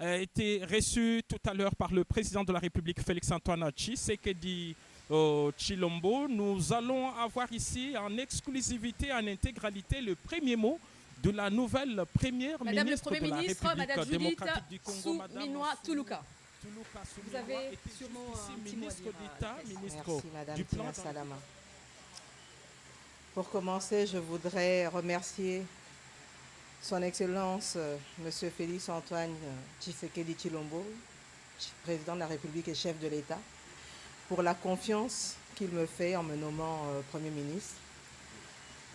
a été reçu tout à l'heure par le président de la République, Félix-Antoine Tshisekedi Tshilombo. Nous allons avoir ici en exclusivité, en intégralité, le premier mot de la nouvelle première Madame ministre le Premier de la ministre, République Madame Judith démocratique du Congo, Madame Souminois Toulouka. Toulouka Vous avez était sûrement juste ici, un petit mot à ministre dire à d'État, la presse. ministre Merci Madame du plan. Tina Salama. Pour commencer, je voudrais remercier Son Excellence Monsieur Félix Antoine Tshisekedi Tshilombo, président de la République et chef de l'État, pour la confiance qu'il me fait en me nommant Premier ministre.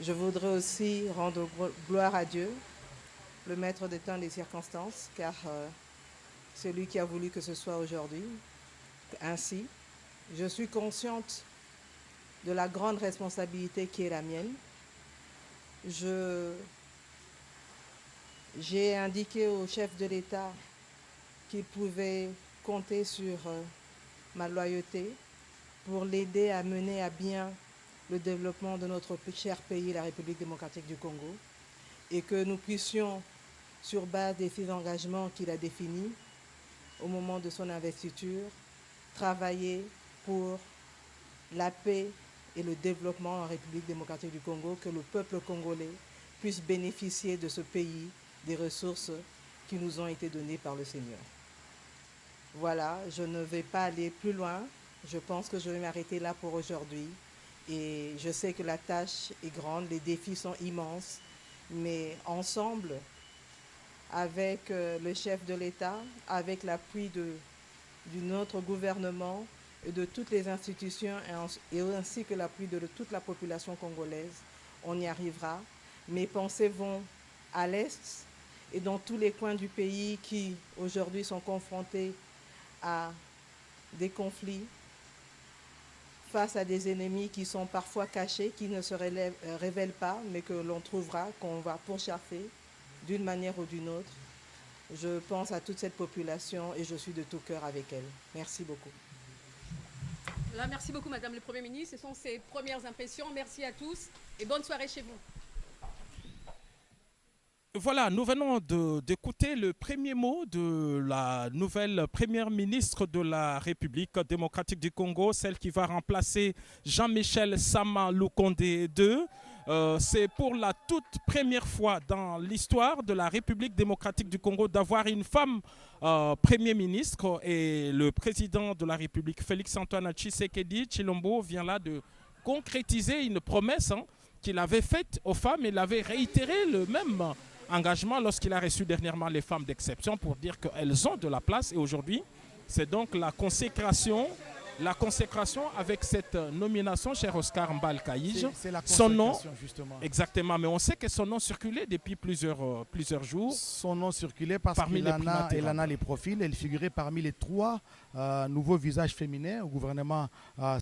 Je voudrais aussi rendre gloire à Dieu, le maître des temps et des circonstances, car c'est lui qui a voulu que ce soit aujourd'hui ainsi. Je suis consciente de la grande responsabilité qui est la mienne. J'ai indiqué au chef de l'État qu'il pouvait compter sur ma loyauté pour l'aider à mener à bien le développement de notre cher pays, la République démocratique du Congo, et que nous puissions, sur base des 6 engagements qu'il a définis au moment de son investiture, travailler pour la paix et le développement en République démocratique du Congo, que le peuple congolais puisse bénéficier de ce pays, des ressources qui nous ont été données par le Seigneur. Voilà, je ne vais pas aller plus loin. Je pense que je vais m'arrêter là pour aujourd'hui. Et je sais que la tâche est grande, les défis sont immenses, mais ensemble, avec le chef de l'État, avec l'appui de notre gouvernement et de toutes les institutions et ainsi que l'appui de toute la population congolaise, on y arrivera. Mes pensées vont à l'Est et dans tous les coins du pays qui aujourd'hui sont confrontés à des conflits, face à des ennemis qui sont parfois cachés, qui ne se révèlent pas, mais que l'on trouvera, qu'on va pourchasser d'une manière ou d'une autre. Je pense à toute cette population et je suis de tout cœur avec elle. Merci beaucoup. Là, merci beaucoup, Madame le Premier ministre. Ce sont ses premières impressions. Merci à tous et bonne soirée chez vous. Voilà, nous venons d'écouter le premier mot de la nouvelle première ministre de la République démocratique du Congo, celle qui va remplacer Jean-Michel Sama Lukonde II. C'est pour la toute première fois dans l'histoire de la République démocratique du Congo d'avoir une femme Premier ministre, et le président de la République, Félix-Antoine Tshisekedi Tshilombo, vient là de concrétiser une promesse qu'il avait faite aux femmes. Il avait réitéré le même engagement lorsqu'il a reçu dernièrement les femmes d'exception pour dire qu'elles ont de la place. Et aujourd'hui, c'est donc la consécration avec cette nomination, cher Oscar Mbalkaïj. C'est la son nom, justement. Exactement, mais on sait que son nom circulait depuis plusieurs jours. Son nom circulait parce qu'elle en a les profils. Elle figurait parmi les 3 nouveaux visages féminins au gouvernement